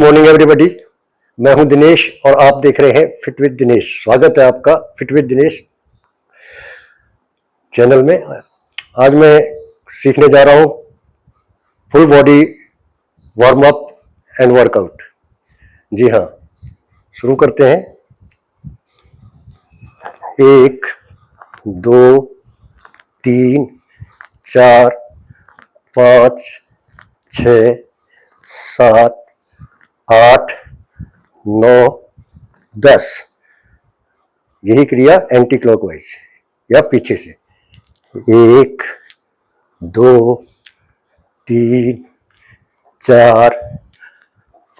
Morning everybody. मैं हूं दिनेश और आप देख रहे हैं फिट विद दिनेश। स्वागत है आपका फिट विद दिनेश चैनल में। आज मैं सीखने जा रहा हूं full body warm up and workout. जी हाँ, शुरू करते हैं। 1 2 3 4 5 6 7 8 9 10। यही क्रिया एंटी क्लॉकवाइज या पीछे से। 1 2 3 4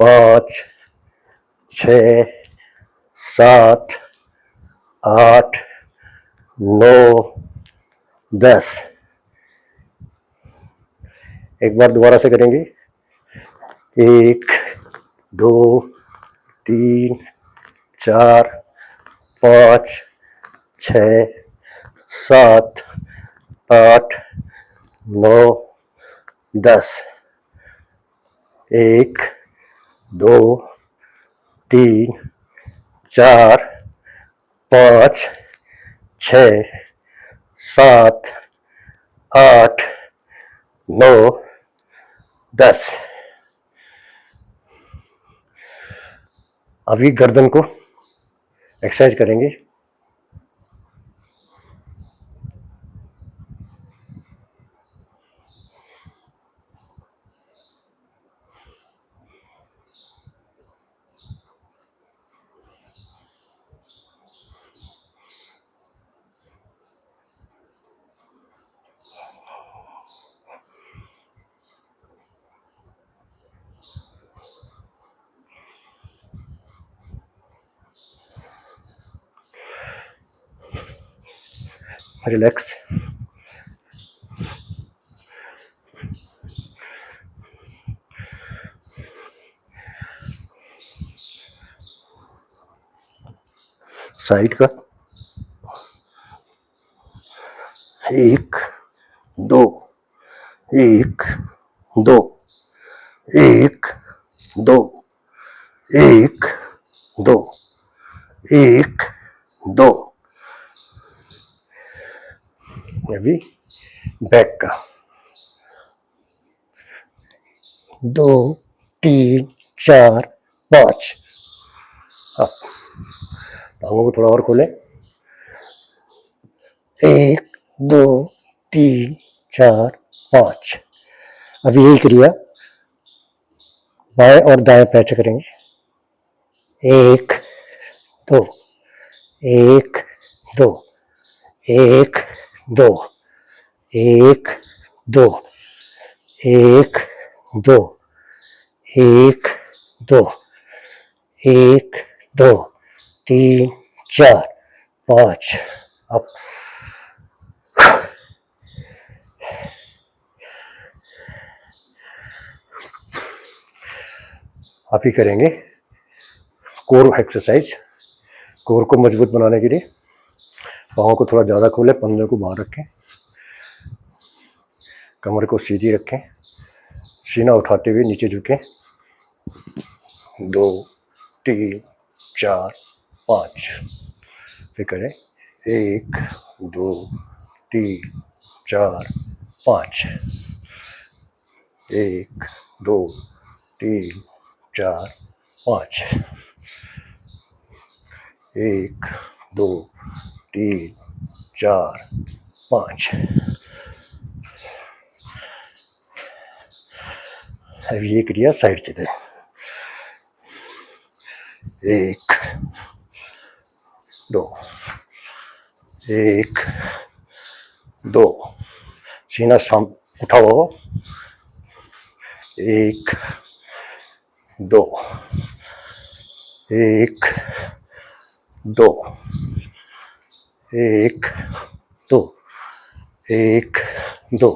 5 6 7 8 9 10। एक बार दोबारा से करेंगे। 1 2 3 4 5 6 7 8 9 10। 1 2 3 4 5 6 7 8 9 10। अभी गर्दन को एक्सरसाइज करेंगे। रिलैक्स। साइड का 1 2 1 2 1 2 1 2 1 2। अभी बैक का 2 3 4 5। अब टांगों को थोड़ा और खोलें। 1 2 3 4 5। अभी यही क्रिया बाएं और दाएं पैर से करेंगे। 1 2 1 2 1 2 1 2 1 2 1 2 1 2 3 4 5। अब आप ही करेंगे कोर एक्सरसाइज। कोर को मजबूत बनाने के लिए पाँव को थोड़ा ज़्यादा खोलें, पंजे को बाहर रखें, कमर को सीधी रखें, सीना उठाते हुए नीचे झुकें। 2 3 4 5। फिर करें 1 2 3 4 5। 1 2 3 4 5। 1 2 3 4 5। अब ये क्रिया साइड से करें। 1 2 1 2। सीना उठा हुआ हो। 1 2 1 2 1 2 1 2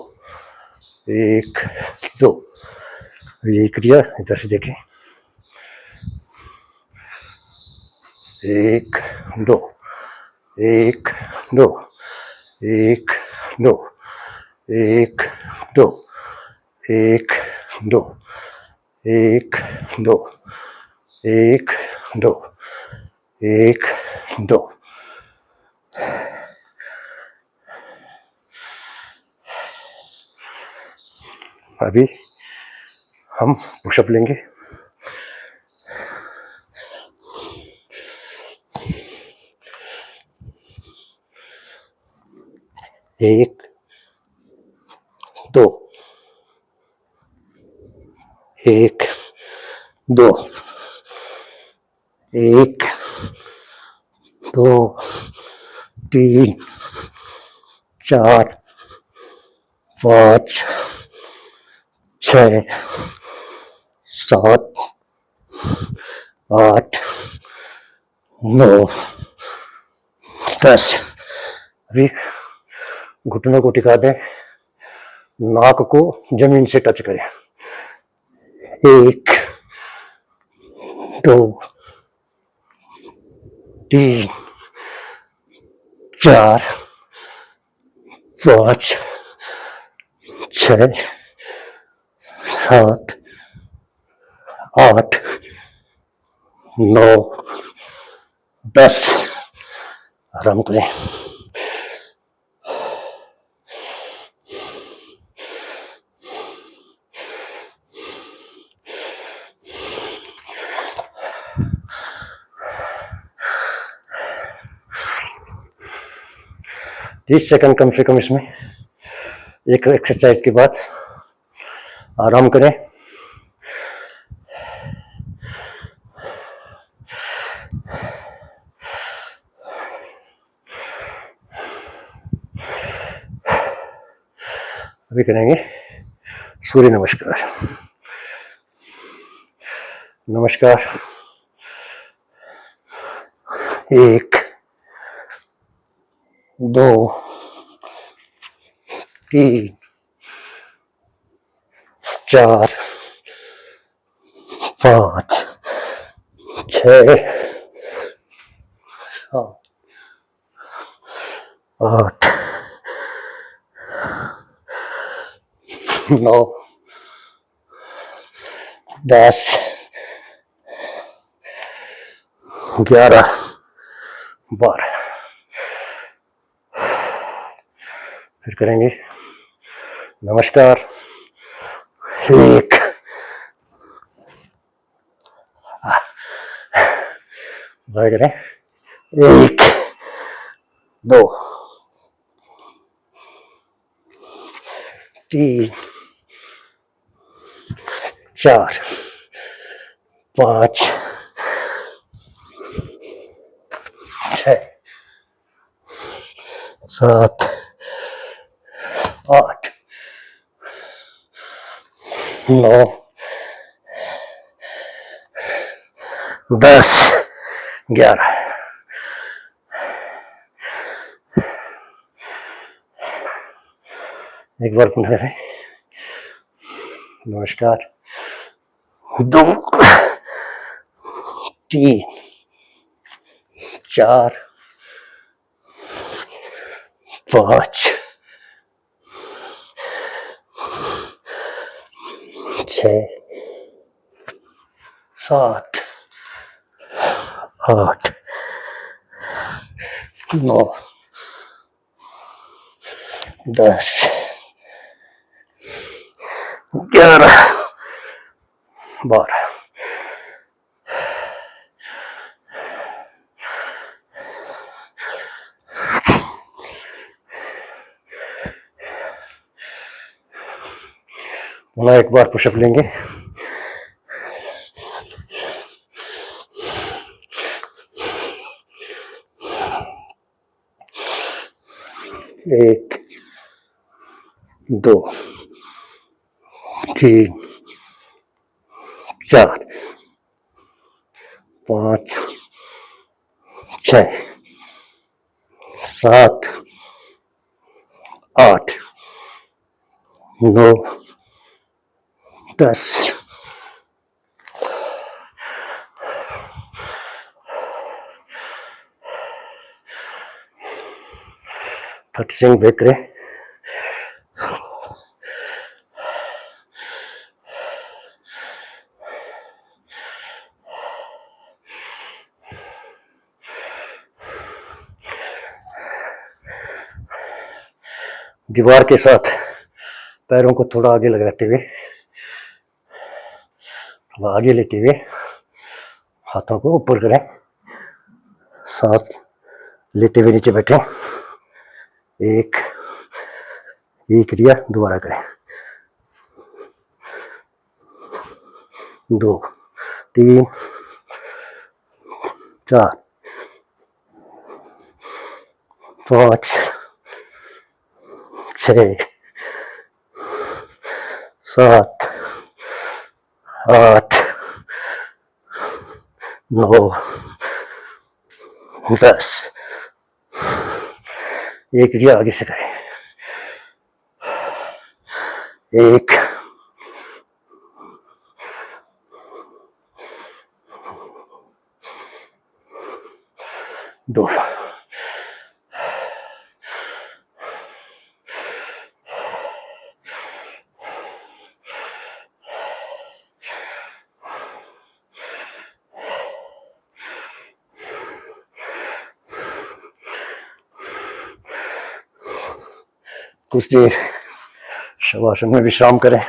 1 2। ये क्रिया इधर से देखें। 1 2 1 2 1 2 1 2 1 2 1 2 एक दो, एक दो। अभी हम पुशअप लेंगे। एक दो, एक दो, एक दो, तीन, चार, पाँच, छः, सात, आठ, नौ, 10। अभी घुटनों को टिका दें, नाक को जमीन से टच करें। एक दो, तीन, चार, पाँच, छः, सात, आठ, नौ, 10। आराम करें। तीस सेकंड कम से कम इसमें एक एक्सरसाइज के बाद आराम करें। अभी करेंगे सूर्य नमस्कार। नमस्कार। एक दो, तीन, चार, पाँच, छः, सात, आठ, नौ, 10, 11, 12। फिर करेंगे नमस्कार। एक करें, एक दो, तीन, चार, पाँच, छः, सात, आठ, नौ, 10, 11। एक बार पुनः करें नमस्कार। दो, तीन, चार, पाँच, छः, सात, आठ, नौ, 10, 11, 12। पुनः एक बार पुशअप लेंगे। एक दो, तीन, चार, पाँच, छः, सात, आठ, नौ, 10। touching back करें। दीवार के साथ पैरों को थोड़ा आगे लगाते हुए, थोड़ा आगे लेते हुए हाथों को ऊपर करें, सांस लेते हुए नीचे बैठें। एक क्रिया दोबारा करें। 2 3 4 5 6 7 8 9 10। एक क्रिया आगे से करें। 1 2 कुछ देर शवासन में विश्राम करें।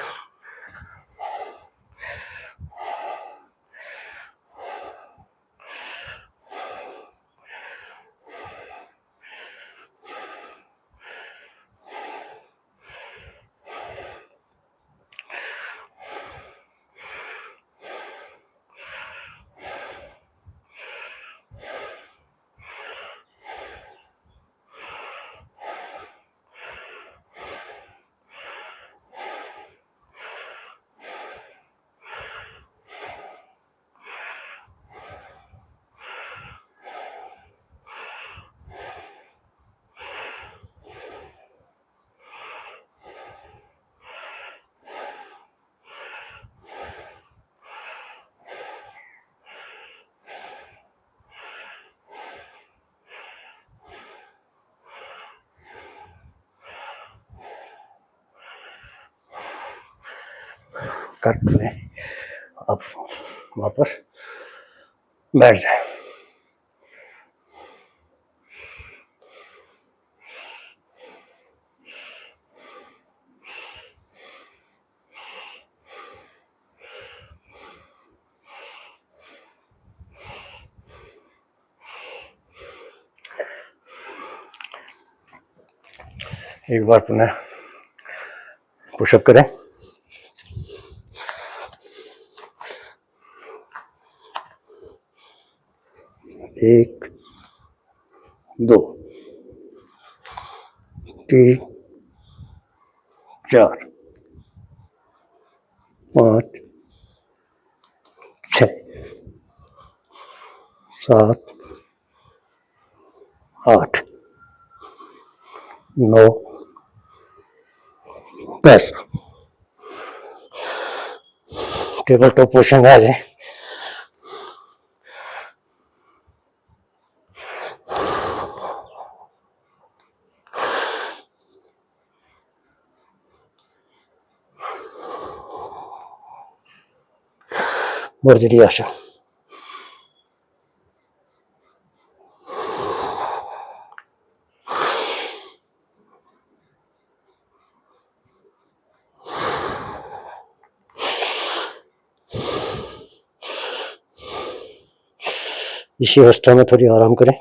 कर लें, अब वापस बैठ जाए। एक बार पुनः पुशअप करें। 1 2 3 4 5 6 7 8 9 10। टेबल टॉप पोजीशन में आ जाए। वर्जरी आसन। इसी अवस्था में थोड़ी आराम करें।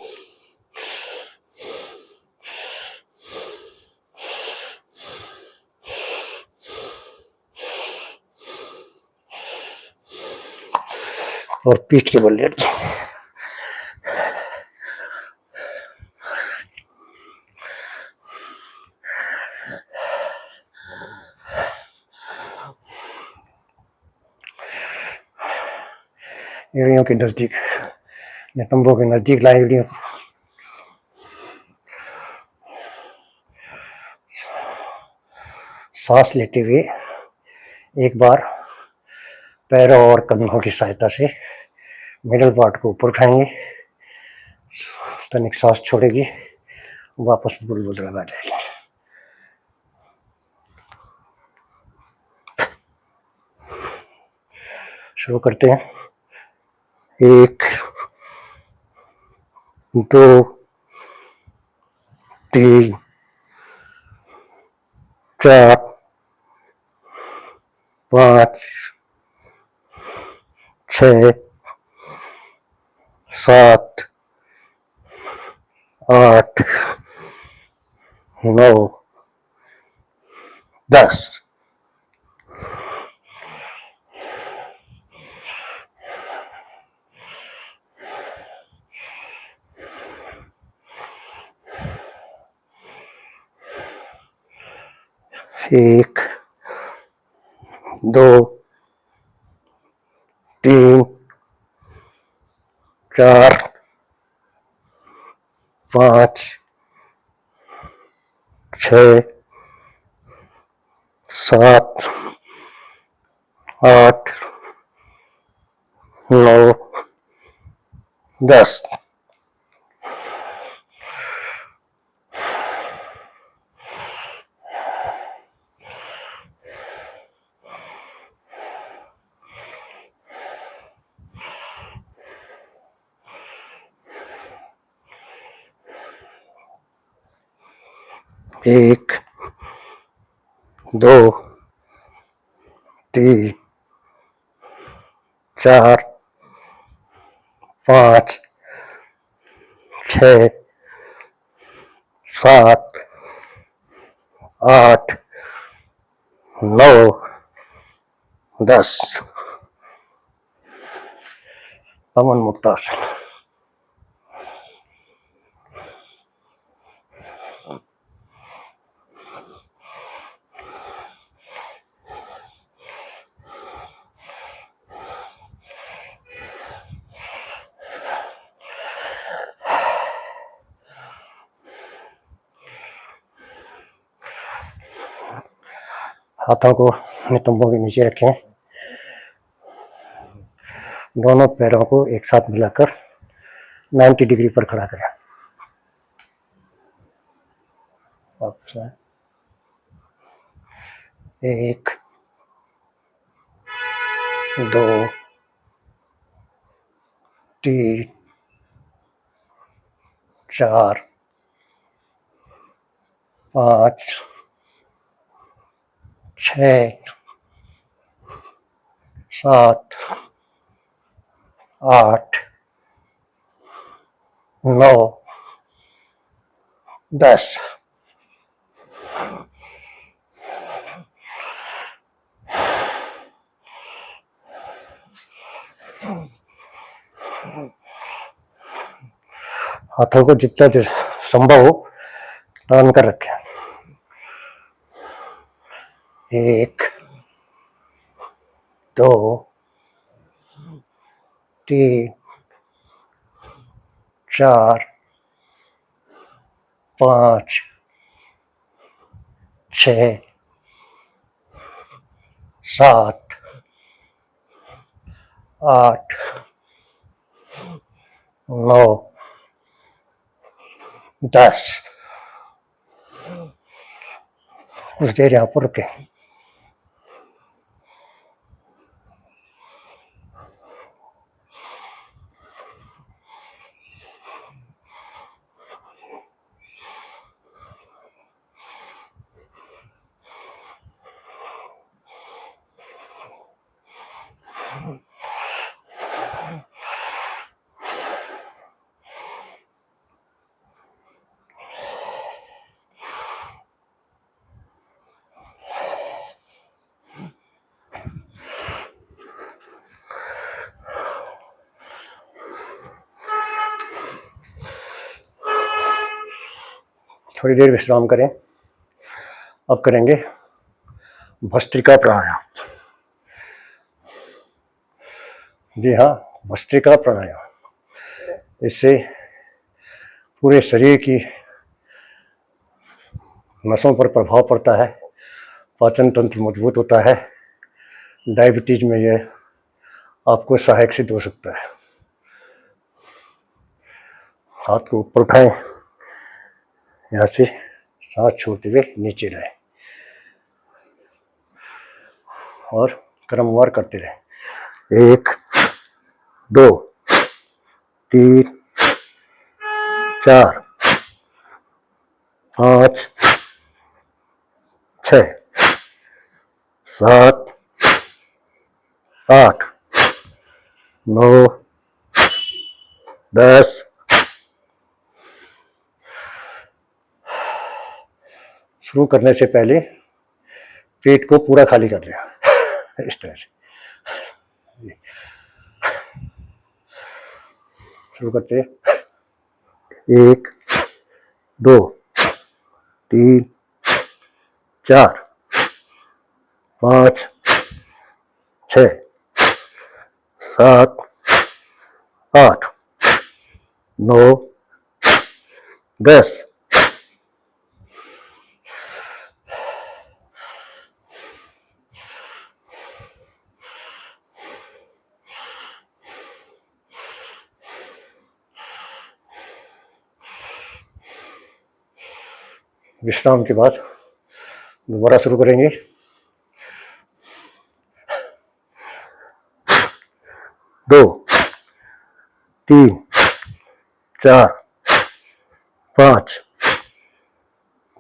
और पीठ के बल लेट जाए। एड़ियों के नजदीक, नितंबों के नजदीक लाए एड़ियों। सांस लेते हुए एक बार पैरों और कंधों की सहायता से मिडल पार्ट को ऊपर उठाएंगे। तनिक सांस छोड़ेगी, वापस बुलबुल लगा जाएगी। शुरू करते हैं। 1 2 3 4 5 6 7 8 9 10। एक, दो, तीन, चार, पाँच, छः, सात, आठ, 9 10। एक, दो, तीन, चार, पाँच, छः, सात, आठ, 9 10। पवन मुक्तासन। हाथों को नितंबों के नीचे रखें, दोनों पैरों को एक साथ मिलाकर 90 डिग्री पर खड़ा करें। एक, दो, तीन, चार, पाँच, छः, सात, आठ, 9 10। हाथों को जितना संभव हो तान कर रखें। एक, दो, तीन, चार, पाँच, छः, सात, आठ, 9 10। कुछ देर यहाँ पर रुके। थोड़ी देर विश्राम करें। अब करेंगे भस्त्रिका प्राणायाम। जी हाँ, भस्त्रिका प्राणायाम। इससे पूरे शरीर की नसों पर प्रभाव पड़ता है, पाचन तंत्र मजबूत होता है, डायबिटीज में यह आपको सहायक सिद्ध हो सकता है। हाथ को ऊपर उठाएं, यहाँ से सांस छोड़ते हुए नीचे लाएं और क्रमवार करते रहें। 1, 2, 3, 4, 5, 6, 6 7 8 9 10। शुरू करने से पहले पेट को पूरा खाली कर दिया इस तरह से। शुरू करते हैं। 1 2 3 4 5 6 7 8 9 10। विश्राम के बाद दोबारा शुरू करेंगे। 2 3 4 5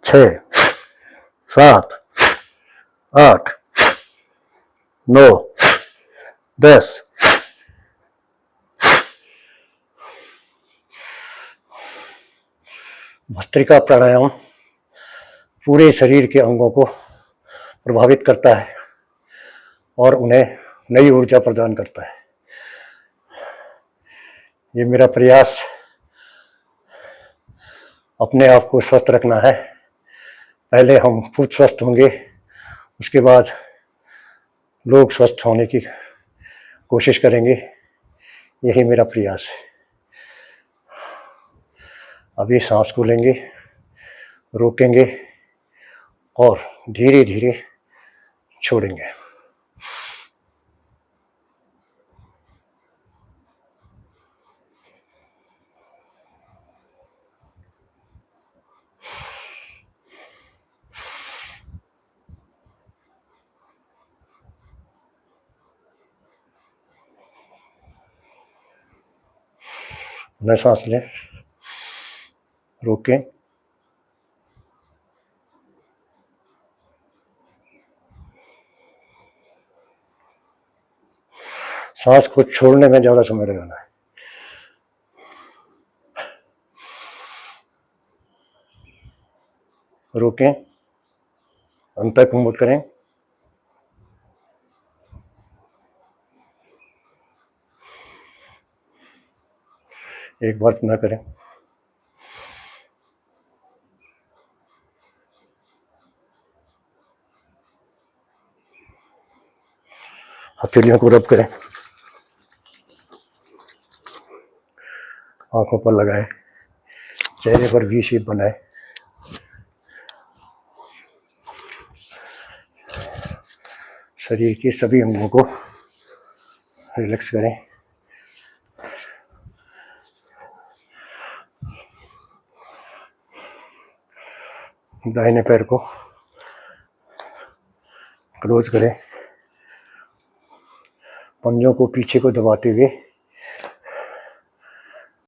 6 7 8 9 10। भस्त्रिका प्राणायाम पूरे शरीर के अंगों को प्रभावित करता है और उन्हें नई ऊर्जा प्रदान करता है। ये मेरा प्रयास अपने आप को स्वस्थ रखना है। पहले हम खुद स्वस्थ होंगे, उसके बाद लोग स्वस्थ होने की कोशिश करेंगे। यही मेरा प्रयास है। अभी सांस को लेंगे, रोकेंगे और धीरे धीरे छोड़ेंगे। न सांस लें, रोकें, सांस को छोड़ने में ज़्यादा समय लगाना है। रोकें, अंतःकुंभक करें, एक बार पुनः करें। हथेलियों को रब करें, आंखों पर लगाएं, चेहरे पर वी शेप बनाएं। शरीर के सभी अंगों को रिलैक्स करें। दाहिने पैर को क्लोज करें, पंजों को पीछे को दबाते हुए